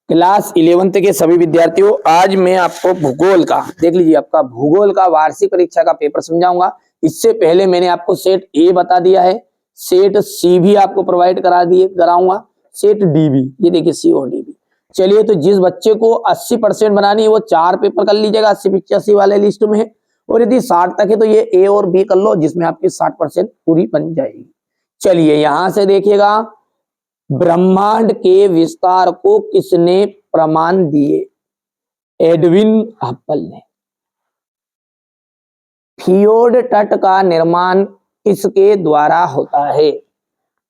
Class 11th के सभी विद्यार्थियों, आज मैं आपको भूगोल का देख लीजिए, आपका भूगोल का वार्षिक परीक्षा का पेपर समझाऊंगा। इससे पहले मैंने आपको सेट ए बता दिया है, सेट सी भी आपको प्रोवाइड कराऊंगा, सेट डी भी। ये देखिए सी और डी भी। चलिए, तो जिस बच्चे को 80% बनानी है वो 4 पेपर कर लीजिएगा 80-85 वाले लिस्ट में है, और यदि 60 तक है तो ये ए और बी कर लो, जिसमें आपकी 60% पूरी बन जाएगी। चलिए यहां से देखिएगा, ब्रह्मांड के विस्तार को किसने प्रमाण दिए? एडविन हप्पल ने। फियोर्ड तट का निर्माण किसके द्वारा होता है?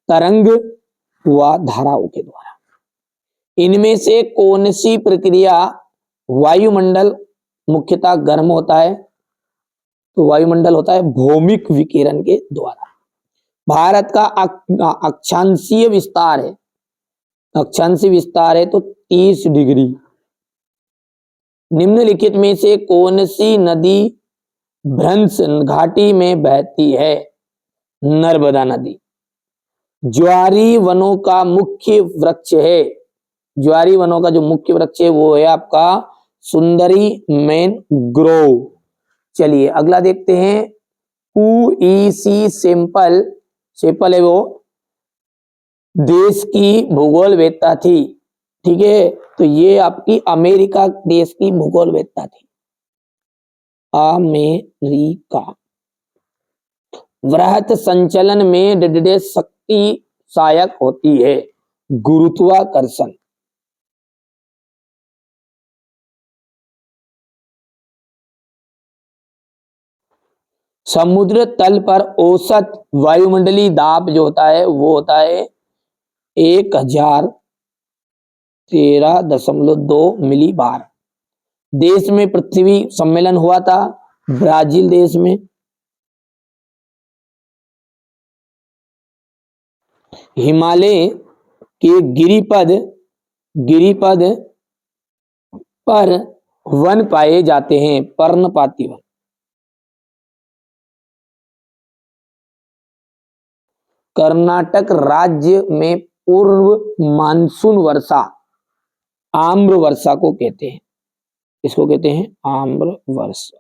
तरंग व धाराओं के द्वारा। इनमें से कौन सी प्रक्रिया वायुमंडल मुख्यतः गर्म होता है? तो वायुमंडल होता है भौमिक विकिरण के द्वारा। भारत का अक्षांशीय विस्तार है, अक्षांशीय विस्तार है तो 30 डिग्री। निम्नलिखित में से कौन सी नदी भ्रंश घाटी में बहती है? नर्मदा नदी। ज्वारी वनों का मुख्य वृक्ष है, ज्वारी वनों का जो मुख्य वृक्ष है वो है आपका सुंदरी मैनग्रोव। चलिए अगला देखते हैं, QEC सैंपल है वो देश की भूगोलवेत्ता थी, ठीक है, तो ये आपकी अमेरिका देश की भूगोलवेत्ता थी, अमेरिका। वृहत संचलन में डे शक्ति सहायक होती है, गुरुत्वाकर्षण। समुद्र तल पर औसत वायुमंडलीय दाब जो होता है वो होता है 1013.2 मिली बार। देश में पृथ्वी सम्मेलन हुआ था, ब्राजील देश में। हिमालय के गिरिपद पर वन पाए जाते हैं, पर्णपाती वन। कर्नाटक राज्य में पूर्व मानसून वर्षा आम्र वर्षा को कहते हैं, इसको कहते हैं आम्र वर्षा।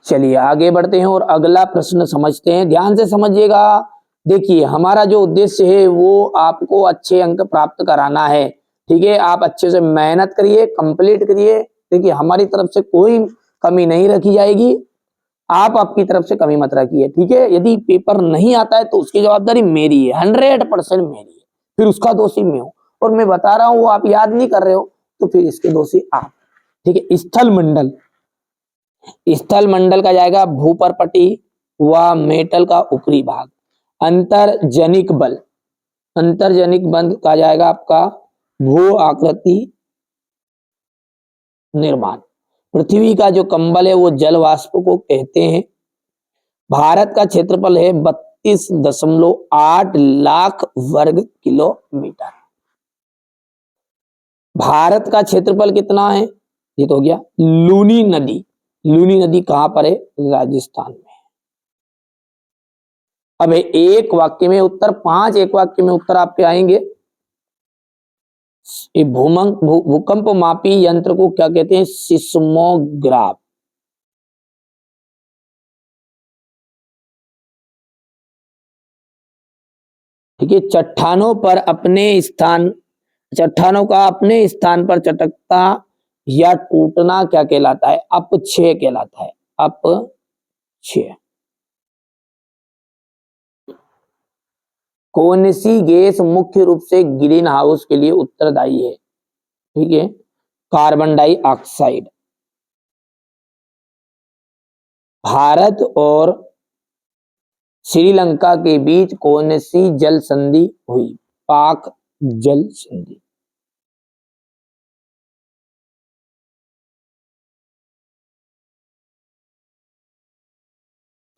चलिए आगे बढ़ते हैं और अगला प्रश्न समझते हैं, ध्यान से समझिएगा। देखिए हमारा जो उद्देश्य है वो आपको अच्छे अंक प्राप्त कराना है, ठीक है। आप अच्छे से मेहनत करिए, कंप्लीट करिए। देखिए हमारी तरफ से कोई कमी नहीं रखी जाएगी, आप आपकी तरफ से कमी मत रखिए, ठीक है। यदि पेपर नहीं आता है तो उसकी जवाबदारी मेरी है, 100% मेरी है, फिर उसका दोषी मैं हूं। और मैं बता रहा हूं वो आप याद नहीं कर रहे हो तो फिर इसके दोषी आप, ठीक है। स्थल मंडल का जाएगा भूपर्पटी व मेटल का ऊपरी भाग। अंतर्जनिक बल का जाएगा आपका भू आकृति निर्माण। पृथ्वी का जो कंबल है वो जल वाष्प को कहते हैं। भारत का क्षेत्रफल है 32.8 लाख वर्ग किलोमीटर। भारत का क्षेत्रफल कितना है? ये तो हो गया। लूनी नदी कहां पर है? राजस्थान में। अब एक वाक्य में उत्तर, 5 एक वाक्य में उत्तर आपके आएंगे। भूकंप मापी यंत्र को क्या कहते हैं? सिस्मोग्राफ। ठीक है। चट्टानों का अपने स्थान पर चटकता या टूटना क्या कहलाता है? अपक्षय कहलाता है, अपक्षय। कौन सी गैस मुख्य रूप से ग्रीन हाउस के लिए उत्तरदायी है? ठीक है, कार्बन डाइऑक्साइड। भारत और श्रीलंका के बीच कौन सी जल संधि हुई? पाक जल संधि।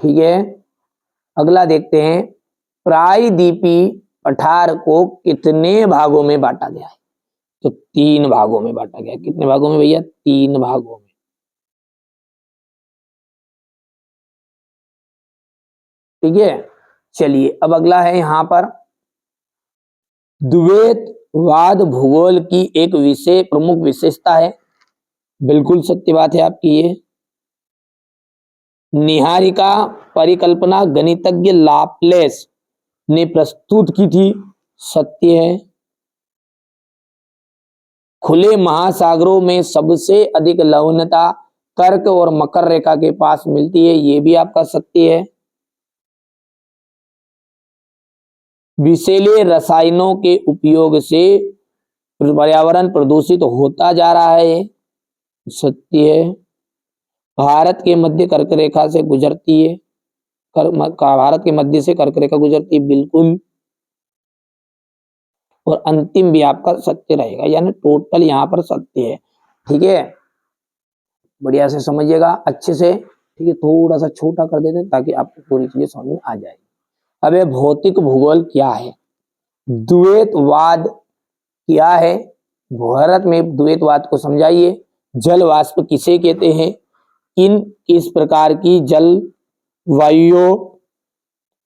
ठीक है, अगला देखते हैं, प्रायद्वीपीय पठार को कितने भागों में बांटा गया है? तो 3 भागों में बांटा गया। कितने भागों में भैया? 3 भागों में। ठीक है, चलिए अब अगला है यहां पर द्वैत वाद भूगोल की एक प्रमुख विशेषता है। बिल्कुल सत्य बात है आपकी ये। निहारिका परिकल्पना गणितज्ञ लाप्लेस ने प्रस्तुत की थी। सत्य है। खुले महासागरों में सबसे अधिक लवणता कर्क और मकर रेखा के पास मिलती है। ये भी आपका सत्य है। विषैले रसायनों के उपयोग से पर्यावरण प्रदूषित होता जा रहा है। सत्य है। भारत के मध्य कर्क रेखा से गुजरती है। भारत के मध्य से कर्क रेखा गुजरती है। बिल्कुल। और अंतिम भी आपका सत्य रहेगा, यानी टोटल यहाँ पर सत्य है। ठीक है, बढ़िया से समझिएगा अच्छे से। ठीक है, थोड़ा सा छोटा कर देते हैं ताकि आपको पूरी चीजें समझ में आ जाए। अब ये भौतिक भूगोल क्या है? द्वैतवाद क्या है? भारत में द्वैतवाद को समझाइए। जल वाष्प किसे कहते हैं? किस प्रकार की जलवायु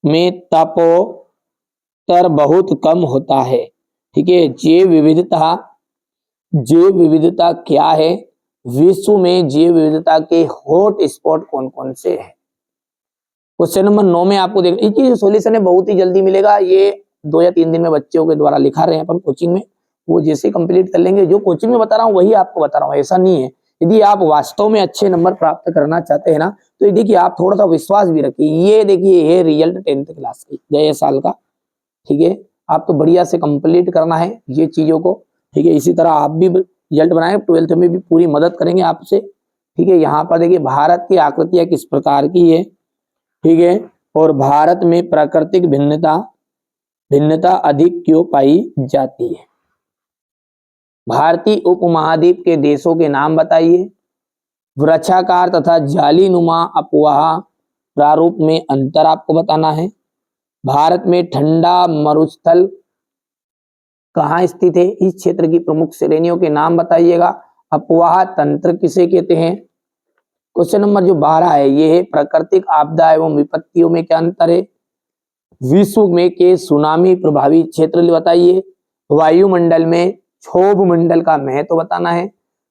में तापोत्तर बहुत कम होता है? ठीक है। जैव विविधता क्या है? विश्व में जैव विविधता के हॉट स्पॉट कौन कौन से हैं? क्वेश्चन नंबर 9 में आपको देख, इसकी सॉल्यूशन है बहुत ही जल्दी मिलेगा। ये 2 या 3 दिन में बच्चों के द्वारा लिखा रहे हैं अपन कोचिंग में, वो जैसे कंप्लीट कर लेंगे। जो कोचिंग में बता रहा हूँ वही आपको बता रहा हूँ, ऐसा नहीं है। यदि आप वास्तव में अच्छे नंबर प्राप्त करना चाहते हैं ना, तो ये देखिए आप थोड़ा सा विश्वास भी रखिए। ये देखिए ये रिजल्ट 10th क्लास की गए साल का। ठीक है, आप तो बढ़िया से कंप्लीट करना है ये चीजों को। ठीक है, इसी तरह आप भी रिजल्ट बनाए, 12th में भी पूरी मदद करेंगे आपसे। ठीक है, यहाँ पर देखिए भारत की आकृतियां किस प्रकार की है। ठीक है, और भारत में प्राकृतिक भिन्नता अधिक क्यों पाई जाती है? भारतीय उपमहाद्वीप के देशों के नाम बताइए। वृक्षाकार तथा जालीनुमा अपवाह प्रारूप में अंतर आपको बताना है। भारत में ठंडा मरुस्थल कहाँ स्थित है? इस क्षेत्र की प्रमुख श्रेणियों के नाम बताइएगा। अपवाह तंत्र किसे कहते हैं? क्वेश्चन नंबर जो 12 है ये है प्राकृतिक आपदा एवं विपत्तियों में क्या अंतर है? विश्व में के सुनामी प्रभावित क्षेत्र बताइए। वायुमंडल में क्षोभ मंडल का महत्व बताना है।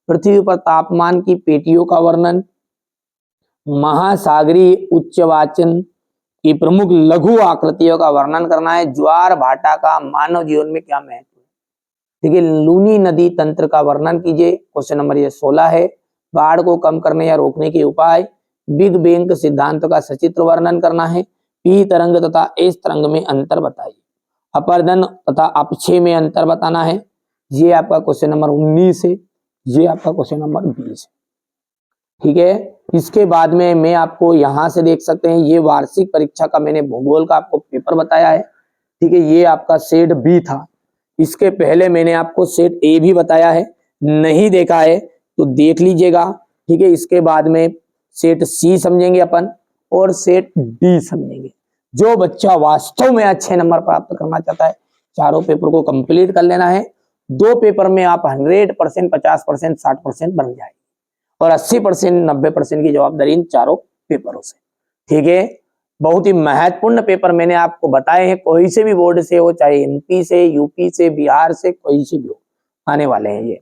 पृथ्वी पर तापमान की पेटियों का वर्णन। महासागरीय उच्चवाचन की प्रमुख लघु आकृतियों का वर्णन करना है। ज्वार भाटा का मानव जीवन में क्या महत्व है? ठीक है, लूनी नदी तंत्र का वर्णन कीजिए। क्वेश्चन नंबर ये 16 है। बाढ़ को कम करने या रोकने के उपाय। बिग बैंग सिद्धांत का सचित्र वर्णन करना है। पी तरंग तथा एस तरंग में अंतर बताइए। अपर्दन तथा अपक्षय में अंतर बताना है। ये आपका क्वेश्चन नंबर 19 है। ये आपका क्वेश्चन नंबर 20 है। ठीक है, इसके बाद में मैं आपको यहां से देख सकते हैं, ये वार्षिक परीक्षा का मैंने भूगोल का आपको पेपर बताया है। ठीक है, ये आपका सेट बी था। इसके पहले मैंने आपको सेट ए भी बताया है, नहीं देखा है तो देख लीजिएगा। ठीक है, इसके बाद में सेट सी समझेंगे अपन और सेट डी समझेंगे। जो बच्चा वास्तव में अच्छे नंबर प्राप्त करना चाहता है, चारों पेपर को कंप्लीट कर लेना है। 2 पेपर में आप 100%, 50%, 60% बन जाएंगे और 80%, 90% की जवाबदारी इन चारों पेपरों से। ठीक है, बहुत ही महत्वपूर्ण पेपर मैंने आपको बताए हैं। कोई से भी बोर्ड से हो, चाहे एमपी से, यूपी से, बिहार से, कोई से भी हो, आने वाले हैं ये।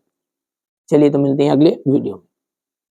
चलिए तो मिलते हैं अगले वीडियो में।